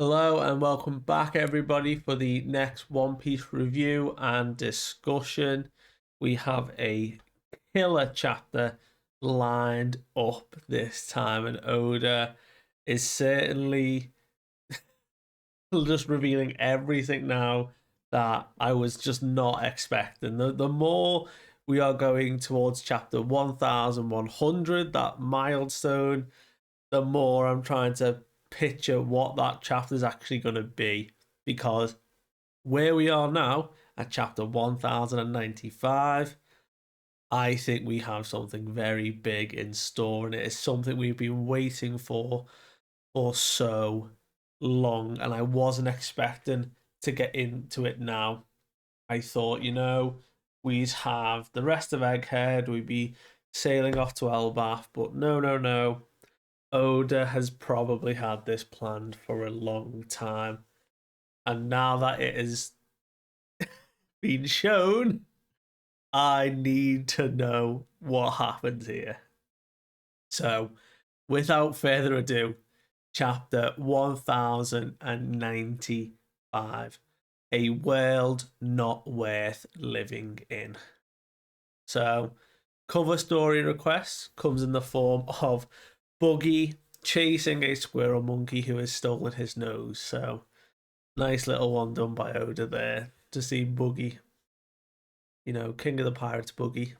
Hello and welcome back, everybody, for the next One Piece review and discussion. We have a killer chapter lined up this time, and Oda is certainly just revealing everything now that I was just not expecting. The more we are going towards chapter 1100, that milestone, the more I'm trying to picture what that chapter is actually going to be, because where we are now at chapter 1095, I think we have something very big in store, and it is something we've been waiting for so long, and I wasn't expecting to get into it now. I thought, we'd have the rest of Egghead, we'd be sailing off to Elbaf, but no, no, no. Oda has probably had this planned for a long time. And now that it has been shown, I need to know what happened here. So, without further ado, chapter 1095, A World Not Worth Living In. So, cover story request comes in the form of Buggy chasing a squirrel monkey who has stolen his nose. So, nice little one done by Oda there to see Buggy, King of the Pirates Buggy.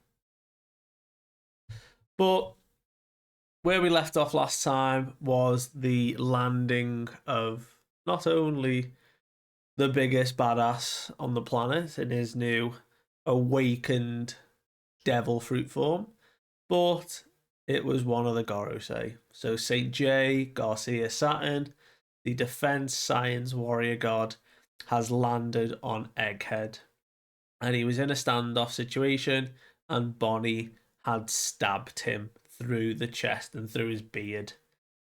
But where we left off last time was the landing of not only the biggest badass on the planet in his new awakened devil fruit form, but it was one of the Gorosei. So St. J, Garcia Saturn, the defense science warrior god, has landed on Egghead. And he was in a standoff situation, and Bonney had stabbed him through the chest and through his beard.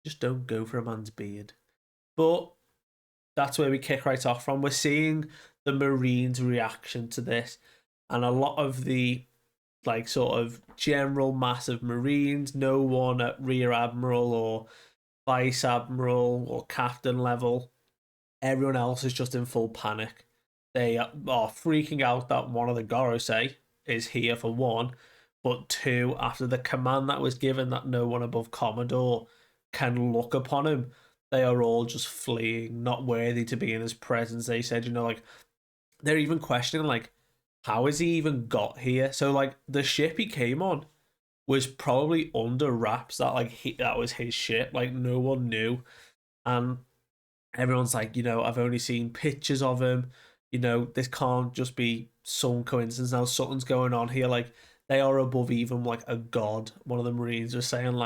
Just don't go for a man's beard. But that's where we kick right off from. We're seeing the Marines' reaction to this, and a lot of the sort of general mass of Marines, no one at Rear Admiral or Vice Admiral or Captain level. Everyone else is just in full panic. They are freaking out that one of the Gorosei is here, for one, but two, after the command that was given that no one above Commodore can look upon him, they are all just fleeing, not worthy to be in his presence. They said, they're even questioning, how has he even got here? So, the ship he came on was probably under wraps that, that was his ship. No one knew. And everyone's like, I've only seen pictures of him. This can't just be some coincidence. Now something's going on here. They are above even a god. One of the Marines was saying,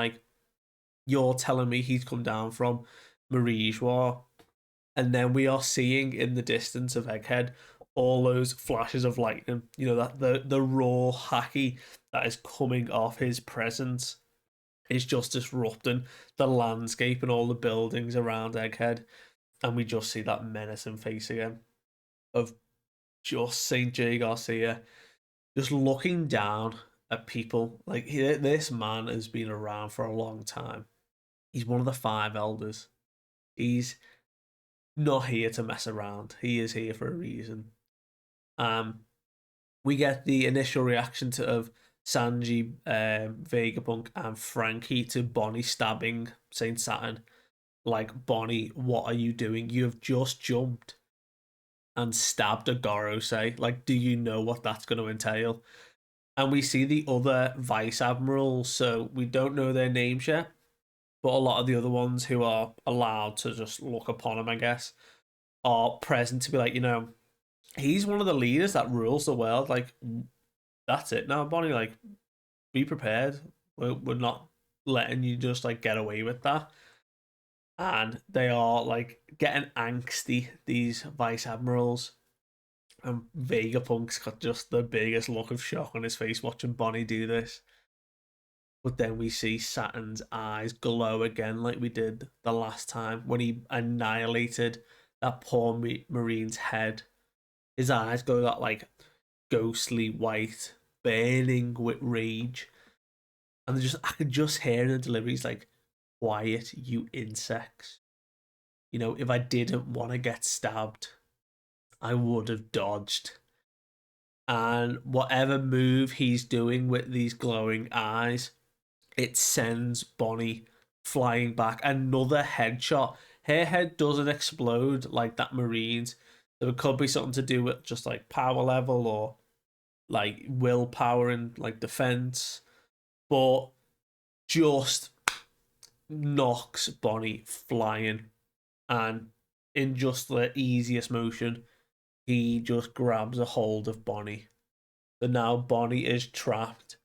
you're telling me he's come down from Marijois. And then we are seeing in the distance of Egghead all those flashes of lightning. That the raw haki that is coming off his presence is just disrupting the landscape and all the buildings around Egghead. And we just see that menacing face again of just St. J. Garcia just looking down at people. This man has been around for a long time. He's one of the five elders. He's not here to mess around. He is here for a reason. We get the initial reaction of Sanji, Vegapunk, and Frankie to Bonney stabbing Saint Saturn. Bonney, what are you doing? You have just jumped and stabbed a Gorosei. Do you know what that's going to entail? And we see the other vice admirals, so we don't know their names yet, but a lot of the other ones who are allowed to just look upon him, I guess, are present to be he's one of the leaders that rules the world. That's it now, Bonney. Be prepared. We're not letting you just get away with that. And they are getting angsty, these vice admirals. And Vegapunk's got just the biggest look of shock on his face watching Bonney do this. But then we see Saturn's eyes glow again, like we did the last time when he annihilated that poor Marine's head. His eyes go that ghostly white, burning with rage. And I could just hear in the deliveries quiet, you insects. if I didn't want to get stabbed, I would have dodged. And whatever move he's doing with these glowing eyes, it sends Bonney flying back. Another headshot. Her head doesn't explode like that Marine's. So it could be something to do with just like power level or like willpower and like defense. But just knocks Bonney flying. And in just the easiest motion, he just grabs a hold of Bonney. So now Bonney is trapped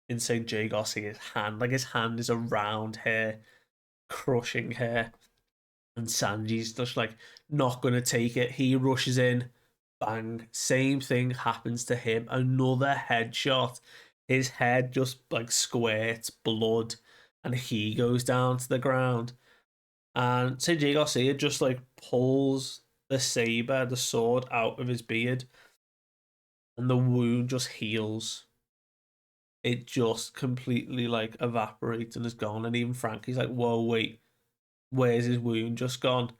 in St. J. Garcia's hand. Like his hand is around her, crushing her. And Sanji's just like not gonna take it. He rushes in, bang. Same thing happens to him. Another headshot. His head just like squirts blood, and he goes down to the ground. And St. J. Garcia just like pulls the saber, the sword, out of his beard, and the wound just heals. It just completely like evaporates and is gone. And even Frankie's like, "Whoa, wait, where's his wound just gone?"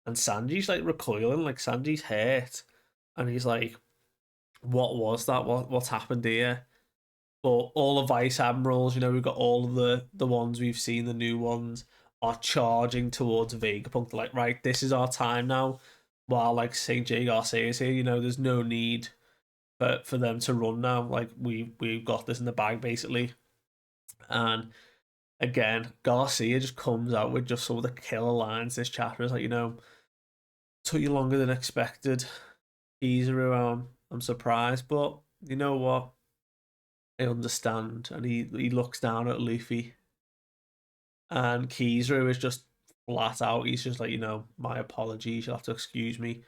And Sanji's like recoiling, like Sanji's hurt, and he's like, "What was that? What's happened here?" But all the vice admirals, we've got all of the ones we've seen, the new ones, are charging towards Vegapunk. They're like, right, this is our time now. While like Saint J Garcia is here, there's no need for them to run now. Like we've got this in the bag basically. And again, Garcia just comes out with just some of the killer lines this chapter. Is like, took you longer than expected. Kizaru, I'm surprised, but you know what? I understand. And he looks down at Luffy, and Kizaru is just flat out. He's just like, my apologies. You'll have to excuse me.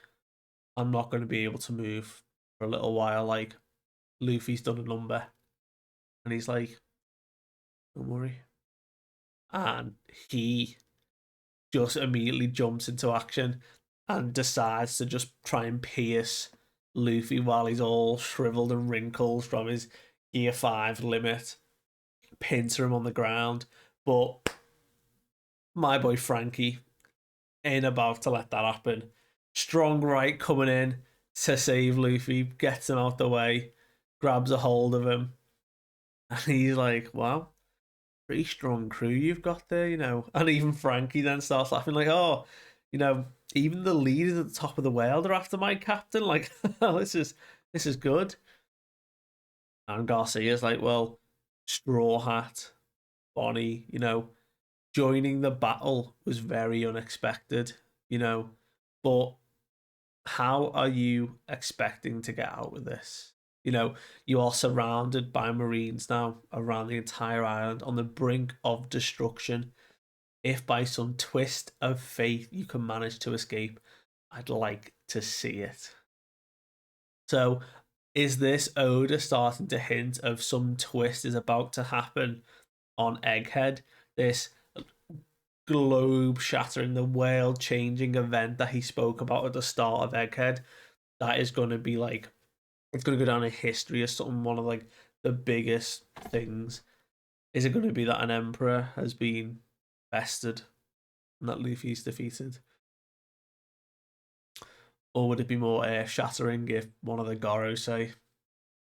I'm not going to be able to move for a little while. Like, Luffy's done a number. And he's like, don't worry. And he just immediately jumps into action and decides to just try and pierce Luffy while he's all shriveled and wrinkled from his Gear 5 limit. Pincer him on the ground. But my boy Frankie ain't about to let that happen. Strong right coming in to save Luffy, gets him out the way, grabs a hold of him. And he's like, wow, pretty strong crew you've got there. And even Frankie then starts laughing, like, oh, even the leaders at the top of the world are after my captain. Like, this is good. And Garcia's like, well, Straw Hat, Bonney, joining the battle was very unexpected. But how are you expecting to get out of this? You are surrounded by Marines now around the entire island on the brink of destruction. If by some twist of fate you can manage to escape, I'd like to see it. So, is this Oda starting to hint of some twist is about to happen on Egghead? This globe shattering, the world changing event that he spoke about at the start of Egghead, that is going to be like, it's going to go down in history as something, one of like the biggest things. Is it going to be that an emperor has been bested and that Luffy's defeated? Or would it be more earth shattering if one of the Gorosei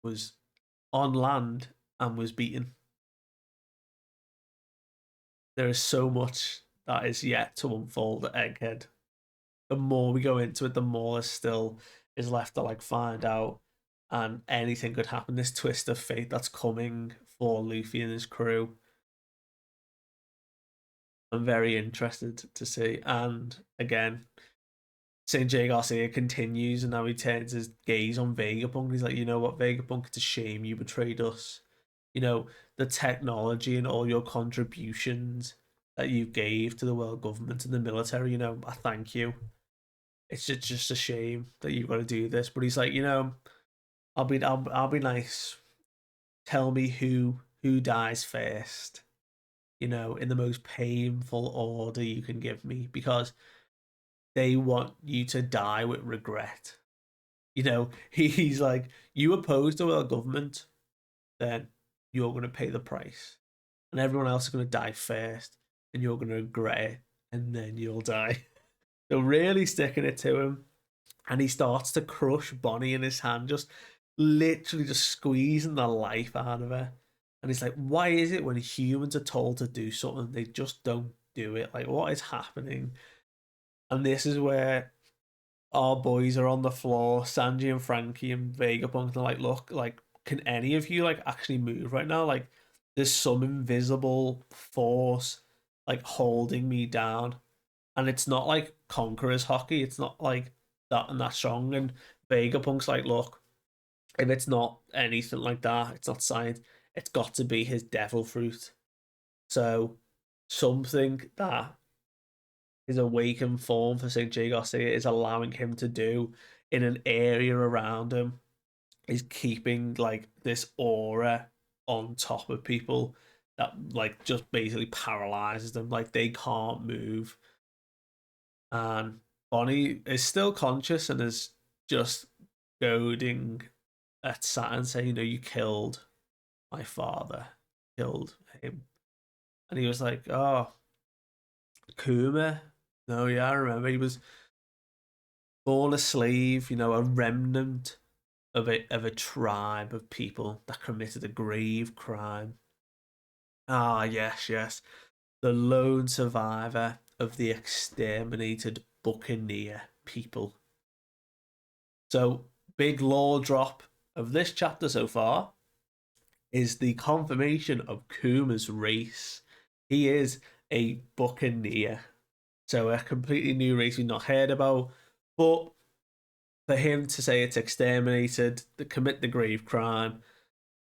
was on land and was beaten? There is so much that is yet to unfold at Egghead. The more we go into it, the more there still is left to like find out, and anything could happen. This twist of fate that's coming for Luffy and his crew, I'm very interested to see. And again, St. J. Garcia continues, and now he turns his gaze on Vegapunk. He's like, you know what, Vegapunk, it's a shame you betrayed us. The technology and all your contributions that you gave to the world government and the military, I thank you. It's just a shame that you've got to do this. But he's like, I'll be nice. Tell me who dies first, in the most painful order you can give me, because they want you to die with regret. He's like, you oppose the world government, then you're going to pay the price. And everyone else is going to die first, and you're going to regret it, and then you'll die. They're really sticking it to him, and he starts to crush Bonney in his hand, just literally just squeezing the life out of her. And he's like, why is it when humans are told to do something, they just don't do it? Like, what is happening? And this is where our boys are on the floor, Sanji and Frankie and Vegapunk, they're like, look, like, can any of you like actually move right now? Like, there's some invisible force like holding me down. And it's not like Conqueror's hockey, it's not like that and that strong. And Vegapunk's like, look, if it's not anything like that, it's not science, it's got to be his devil fruit. So something that his awakened form for St. J. Garcia is allowing him to do in an area around him is keeping like this aura on top of people that like just basically paralyzes them. Like they can't move. And Bonney is still conscious and is just goading at Saturn, saying, you know, you killed my father, killed him. And he was like, oh, Kuma. No, yeah, I remember. He was born a slave, you know, a remnant of a tribe of people that committed a grave crime. Ah, yes, yes. The lone survivor of the exterminated Buccaneer people. So, big lore drop of this chapter so far is the confirmation of Kuma's race. He is a Buccaneer. So, a completely new race we've not heard about. But for him to say it's exterminated, to commit the grave crime,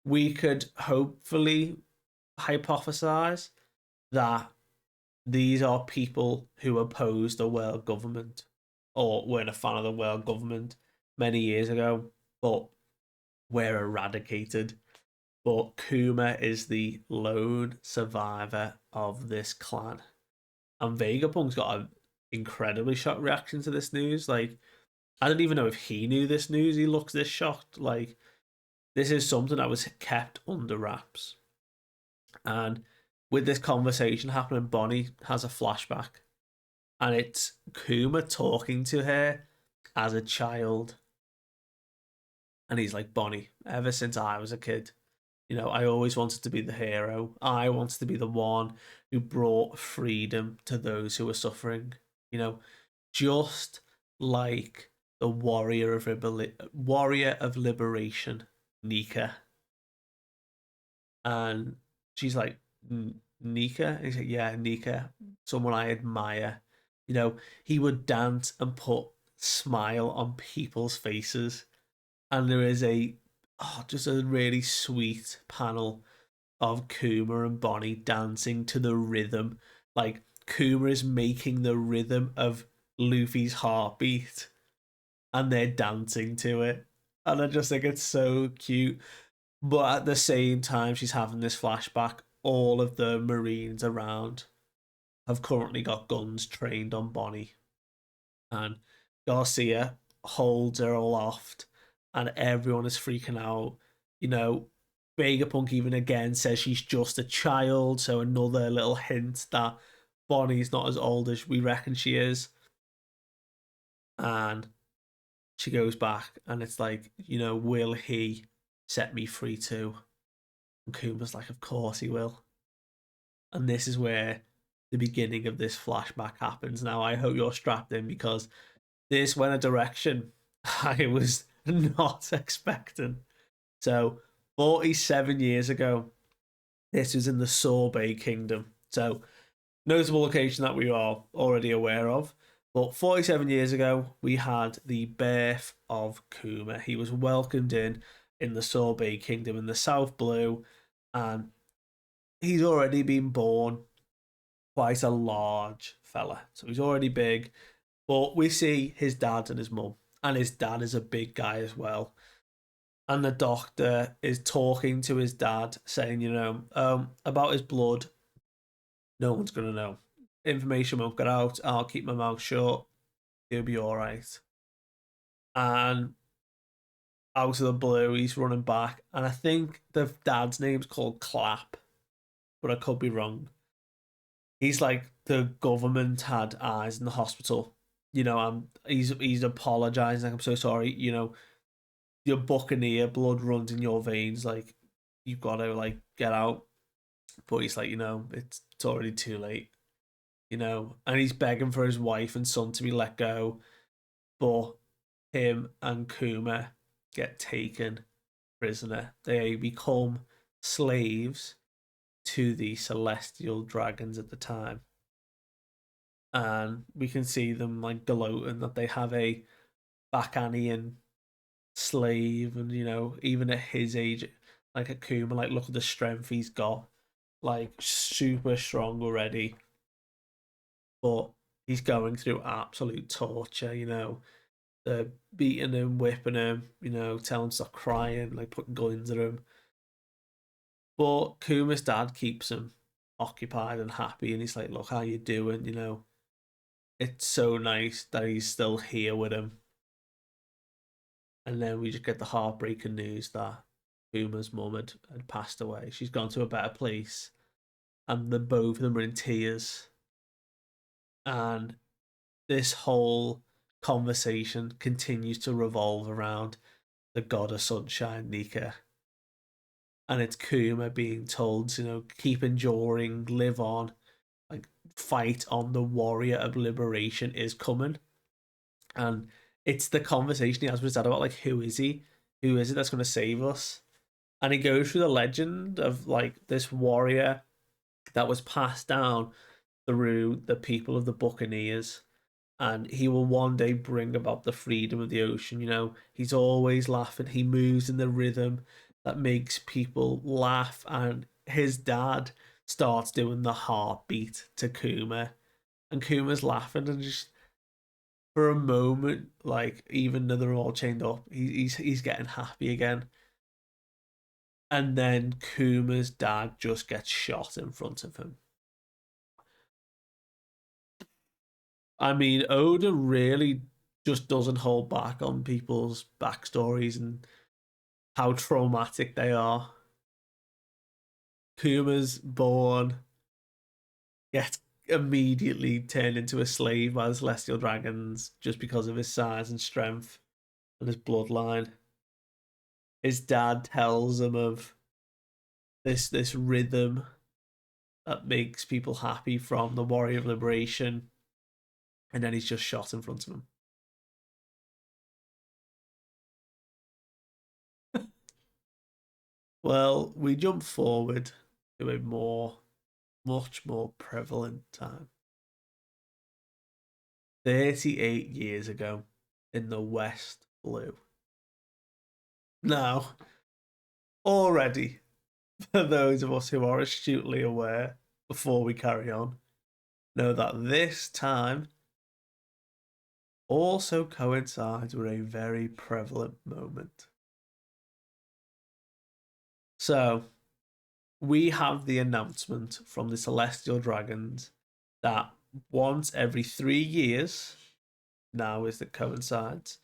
we could hopefully hypothesize that these are people who opposed the world government or weren't a fan of the world government many years ago, but were eradicated. But Kuma is the lone survivor of this clan. And Vegapunk's got an incredibly shocked reaction to this news. Like, I don't even know if he knew this news. He looks this shocked. Like, this is something that was kept under wraps. And with this conversation happening, Bonney has a flashback. And it's Kuma talking to her as a child. And he's like, Bonney, ever since I was a kid, you know, I always wanted to be the hero. I wanted to be the one who brought freedom to those who were suffering. You know, just like the warrior of liberation, Nika. And she's like, Nika? And he's like, yeah, Nika, someone I admire. You know, he would dance and put smile on people's faces. And there is just a really sweet panel of Kuma and Bonney dancing to the rhythm. Like, Kuma is making the rhythm of Luffy's heartbeat and they're dancing to it. And I just think it's so cute. But at the same time, she's having this flashback. All of the Marines around have currently got guns trained on Bonney. And Garcia holds her aloft, and everyone is freaking out. You know, Vegapunk even again says she's just a child, so another little hint that Bonnie's not as old as we reckon she is. And she goes back, and it's like, you know, will he set me free too? And Kuma's like, of course he will. And this is where the beginning of this flashback happens. Now, I hope you're strapped in because this went a direction I was not expecting. So, 47 years ago, this was in the Sorbet Kingdom. So, notable location that we are already aware of. But 47 years ago, we had the birth of Kuma. He was welcomed in the Sorbet Kingdom in the South Blue, and he's already been born quite a large fella. So he's already big. But we see his dad and his mum, and his dad is a big guy as well. And the doctor is talking to his dad, saying, you know, about his blood, no one's going to know. Information won't get out. I'll keep my mouth shut. He'll be all right. And out of the blue, he's running back. And I think the dad's name's called Clap, but I could be wrong. He's like, the government had eyes in the hospital he's apologizing, like, I'm so sorry, your Buccaneer, blood runs in your veins, like, you've got to, like, get out. But he's like, it's already too late, and he's begging for his wife and son to be let go, but him and Kuma get taken prisoner. They become slaves to the celestial dragons at the time. And we can see them like gloating that they have a Bacchanian slave, and even at his age, like Akuma, like, look at the strength he's got, like, super strong already, but he's going through absolute torture. They're beating him, whipping him, telling him to stop crying, like putting guns at him. But Kuma's dad keeps him occupied and happy, and he's like, "Look, how you doing? It's so nice that he's still here with him." And then we just get the heartbreaking news that Kuma's mum had passed away. She's gone to a better place, and the both of them are in tears. And this whole conversation continues to revolve around the god of sunshine, Nika. And it's Kuma being told, keep enduring, live on, like, fight on, the warrior of liberation is coming. And it's the conversation he has with his dad about, like, who is he? Who is it that's going to save us? And he goes through the legend of, like, this warrior that was passed down through the people of the Buccaneers, and he will one day bring about the freedom of the ocean. He's always laughing. He moves in the rhythm that makes people laugh, and his dad starts doing the heartbeat to Kuma, and Kuma's laughing, and just for a moment, like, even though they're all chained up, he's getting happy again. And then Kuma's dad just gets shot in front of him. I mean, Oda really just doesn't hold back on people's backstories and how traumatic they are. Kuma's born, gets immediately turned into a slave by the Celestial Dragons just because of his size and strength and his bloodline. His dad tells him of this rhythm that makes people happy from the Warrior of Liberation, and then he's just shot in front of him. Well, we jump forward to a much more prevalent time. 38 years ago in the West Blue. Now, already, for those of us who are astutely aware, before we carry on, know that this time also coincides with a very prevalent moment. So, we have the announcement from the Celestial Dragons that once every 3 years, now as it coincides,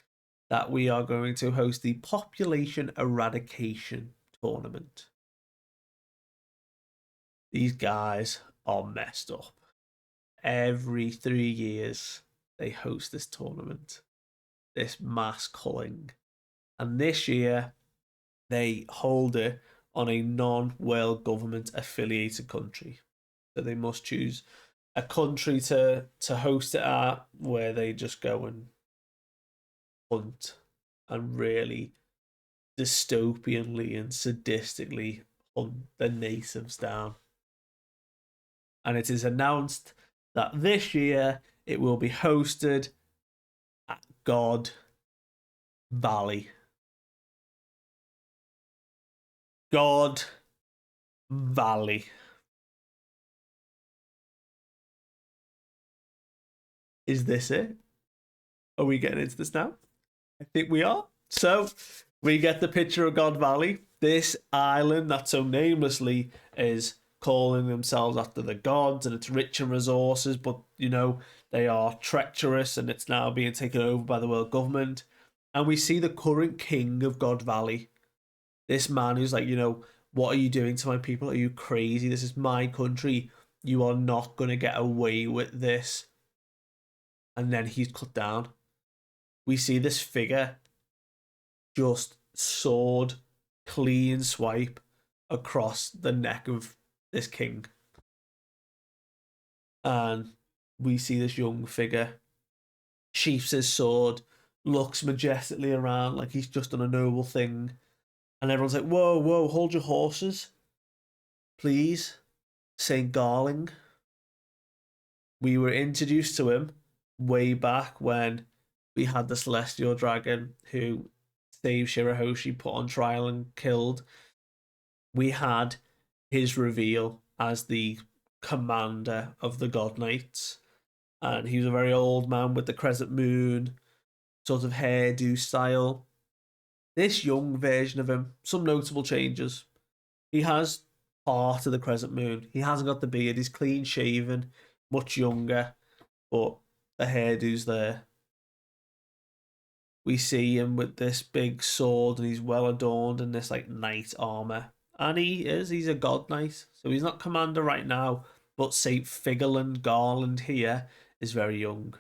that we are going to host the Population Eradication Tournament. These guys are messed up. Every 3 years, they host this tournament, this mass culling. And this year, they hold it on a non-world government affiliated country. So they must choose a country to host it at, where they just go and hunt and really dystopianly and sadistically hunt the natives down. And it is announced that this year it will be hosted at God Valley. God Valley. Is this it? Are we getting into this now? I think we are. So we get the picture of God Valley, this island that so namelessly is calling themselves after the gods, and it's rich in resources, but they are treacherous, and it's now being taken over by the world government. And we see the current king of God Valley, this man who's like, what are you doing to my people? Are you crazy? This is my country. You are not going to get away with this. and then he's cut down. We see this figure just sword clean swipe across the neck of this king. And we see this young figure sheaths his sword, looks majestically around like he's just done a noble thing. And everyone's like, whoa, whoa, hold your horses. Please. St. Garling. We were introduced to him way back when we had the Celestial Dragon who saved Shirahoshi, put on trial and killed. We had his reveal as the commander of the God Knights. And he was a very old man with the crescent moon, sort of hairdo style. This young version of him, some notable changes. He has part of the crescent moon. He hasn't got the beard. He's clean shaven, much younger, but the hairdo's there. We see him with this big sword, and he's well adorned in this like knight armor. And he's a god knight, so he's not commander right now. But Saint Figerland Garland here is very young.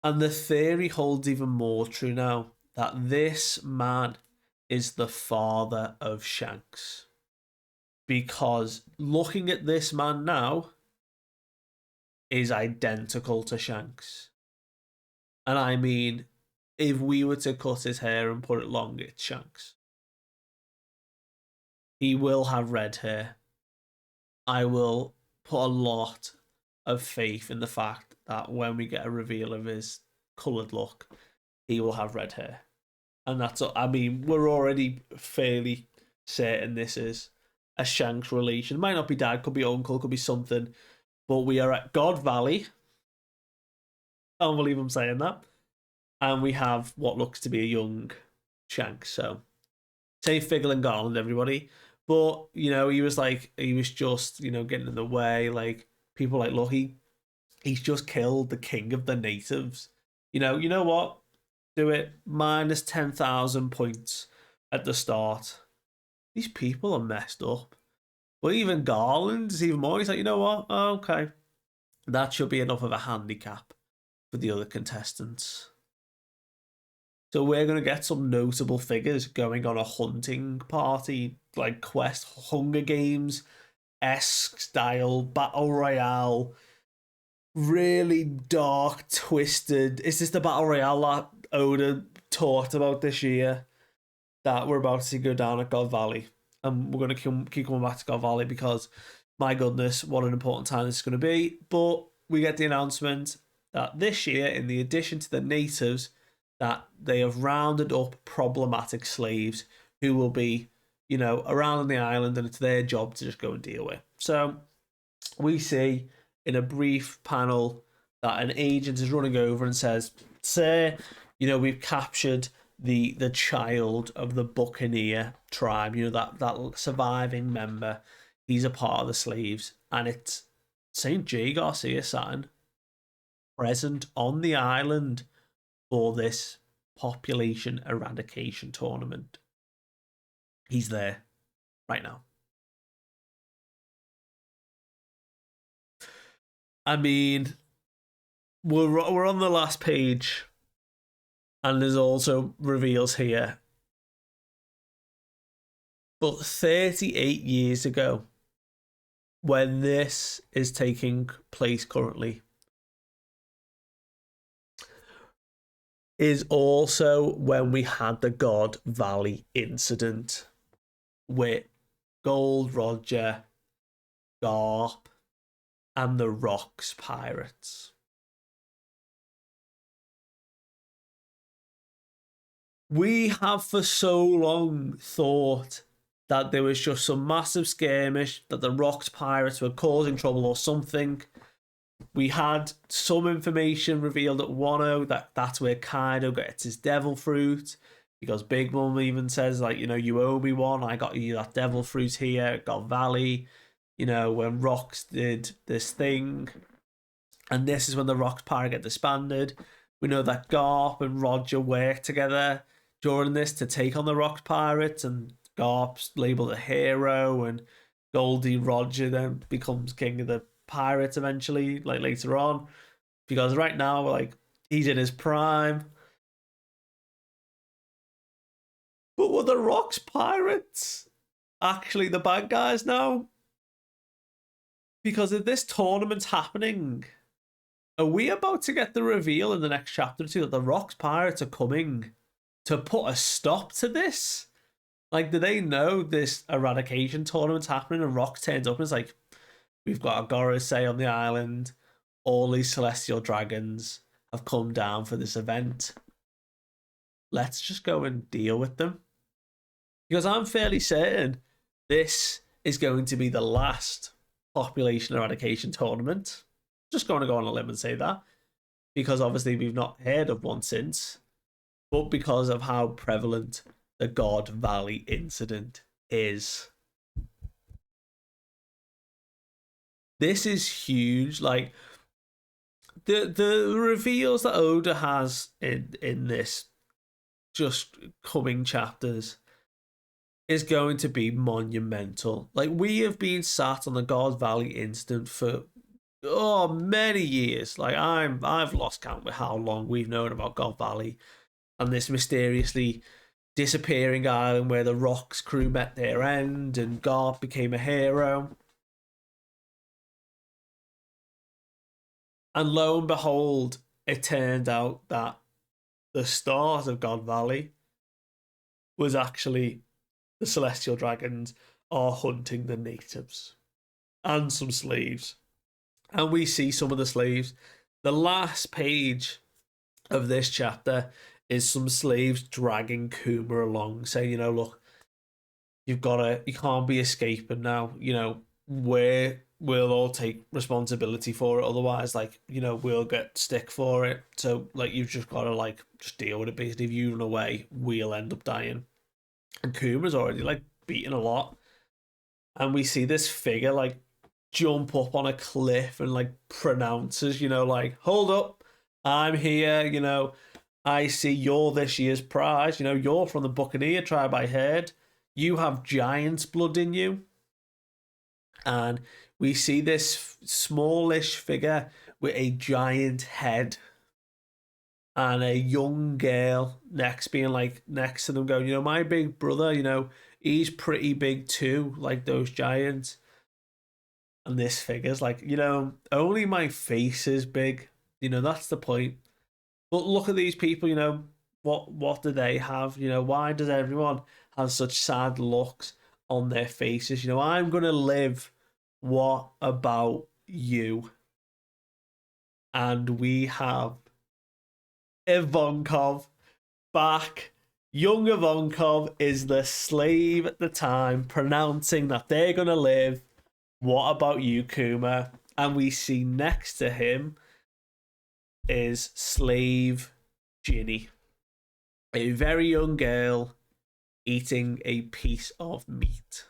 And the theory holds even more true now, that this man is the father of Shanks. Because looking at this man now is identical to Shanks. And I mean, if we were to cut his hair and put it long, it's Shanks. He will have red hair. I will put a lot of faith in the fact that when we get a reveal of his coloured look, he will have red hair. And that's, I mean, we're already fairly certain this is a Shanks relation. It might not be dad, could be uncle, could be something. But we are at God Valley. I can't believe I'm saying that. And we have what looks to be a young Shanks. So, say Figgle and Garland, everybody. But, you know, he was just, you know, getting in the way. Like, people like, look, he's just killed the king of the natives. You know what? Do it. Minus 10,000 points at the start. These people are messed up. But even Garland is even more. He's like, you know what? Oh, okay. That should be enough of a handicap for the other contestants. So we're going to get some notable figures going on a hunting party, like quest, Hunger Games-esque style, Battle Royale, really dark, twisted. Is this the Battle Royale that Oda talked about this year that we're about to see go down at God Valley? And we're going to keep coming back to God Valley because, my goodness, what an important time this is going to be. But we get the announcement that this year, in the addition to the natives, that they have rounded up problematic slaves who will be, you know, around the island, and it's their job to just go and deal with. So we see in a brief panel that an agent is running over and says, "Sir, you know, we've captured the child of the Buccaneer tribe, you know, that surviving member. He's a part of the slaves, and it's St. J. Garcia Saturn present on the island for this population eradication tournament. He's there right now." I mean, we're on the last page, and there's also reveals here. But 38 years ago, when this is taking place currently, is also when we had the God Valley incident with Gold Roger, Garp, and the Rocks Pirates. We have for so long thought that there was just some massive skirmish, that the Rocks Pirates were causing trouble or something. We had some information revealed at Wano that that's where Kaido gets his devil fruit, because Big Mom even says, like, you know, you owe me one, I got you that devil fruit here at God Valley, you know, when Rocks did this thing. And this is when the Rocks Pirate get disbanded. We know that Garp and Roger work together during this to take on the Rocks Pirates, and Garp's labeled a hero, and Goldie Roger then becomes king of the pirates eventually, like later on, because right now, like, he's in his prime. But were the Rocks pirates actually the bad guys now? Because if this tournament's happening, are we about to get the reveal in the next chapter or two that the Rocks pirates are coming to put a stop to this? Like, do they know this eradication tournament's happening and Rocks turns up and it's like, we've got a Gorosei on the island, all these celestial dragons have come down for this event. Let's just go and deal with them. Because I'm fairly certain this is going to be the last population eradication tournament. Just going to go on a limb and say that. Because obviously we've not heard of one since. But because of how prevalent the God Valley incident is. This is huge. Like, the reveals that Oda has in this just coming chapters is going to be monumental. Like, we have been sat on the God Valley incident for many years. Like, I've lost count with how long we've known about God Valley and this mysteriously disappearing island where the Rocks crew met their end and Garp became a hero. And lo and behold, it turned out that the start of God Valley was actually the Celestial Dragons are hunting the natives and some slaves. And we see some of the slaves. The last page of this chapter is some slaves dragging Kuma along, saying, look, you can't be escaping now. We'll all take responsibility for it. Otherwise, we'll get stick for it. So, you've just got to, just deal with it. Basically, if you run away, we'll end up dying. And Kuma's already, beaten a lot. And we see this figure, jump up on a cliff and, pronounces, hold up, I'm here, I see you're this year's prize. You're from the Buccaneer tribe, I heard. You have giant's blood in you. And we see this smallish figure with a giant head and a young girl next to them going, my big brother, he's pretty big too, like those giants. And this figure's only my face is big. That's the point. But look at these people, what do they have? Why does everyone have such sad looks on their faces? I'm going to live. What about you? And we have Ivankov back. Young Ivankov is the slave at the time, pronouncing that they're going to live. What about you, Kuma? And we see next to him is slave Ginny, a very young girl eating a piece of meat.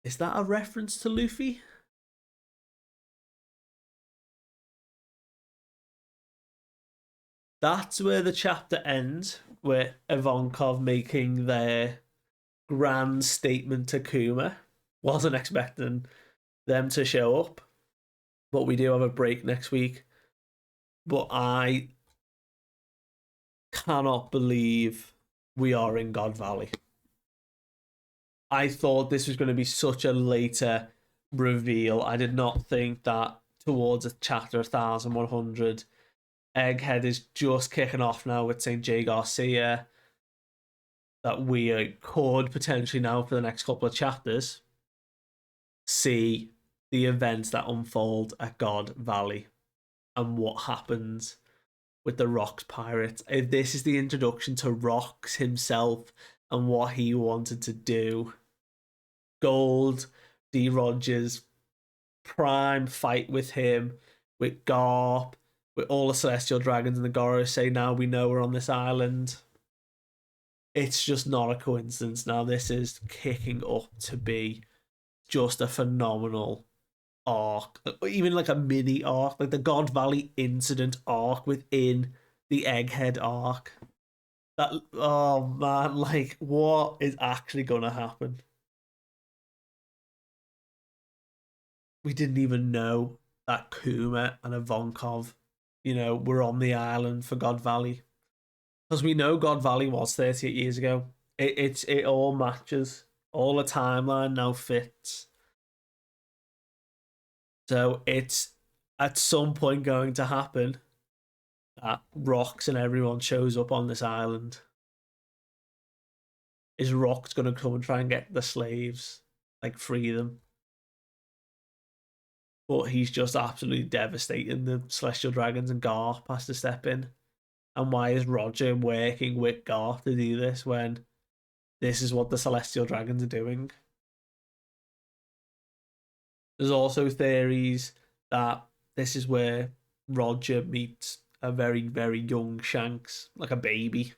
Is that a reference to Luffy? That's where the chapter ends, with Ivankov making their grand statement to Kuma. Wasn't expecting them to show up, but we do have a break next week. But I cannot believe we are in God Valley. I thought this was going to be such a later reveal. I did not think that towards a chapter 1100, Egghead is just kicking off now with St. J. Garcia, that we could potentially now for the next couple of chapters see the events that unfold at God Valley and what happens with the Rocks pirates. If this is the introduction to Rocks himself and what he wanted to do, Gold, divulges, prime fight with him, with Garp, with all the Celestial Dragons and the Gorosei. Now we know we're on this island. It's just not a coincidence. Now this is kicking up to be just a phenomenal arc, even a mini arc, like the God Valley incident arc within the Egghead arc. That, oh man, what is actually gonna happen? we didn't even know that Kuma and Ivankov, were on the island for God Valley. Because we know God Valley was 38 years ago. It all matches. All the timeline now fits. So it's at some point going to happen that Rocks and everyone shows up on this island. Is Rocks going to come and try and get the slaves, like free them? But he's just absolutely devastating the Celestial Dragons, and Garp has to step in. And why is Roger working with Garp to do this when this is what the Celestial Dragons are doing? There's also theories that this is where Roger meets a very, very young Shanks, like a baby.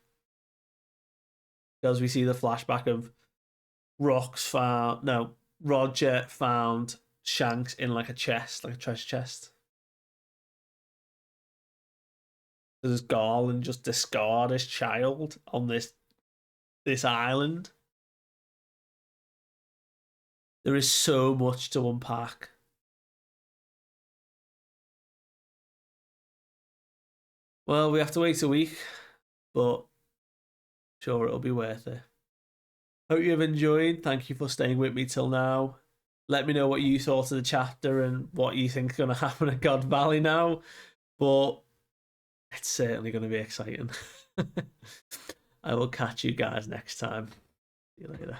Because we see the flashback of Roger found Shanks in like a chest, like a treasure chest. There's Garland just discard his child on this island. There is so much to unpack. Well, we have to wait a week, but sure it'll be worth it. Hope you've enjoyed. Thank you for staying with me till now. Let me know what you thought of the chapter and what you think is going to happen at God Valley now. But it's certainly going to be exciting. I will catch you guys next time. See you later.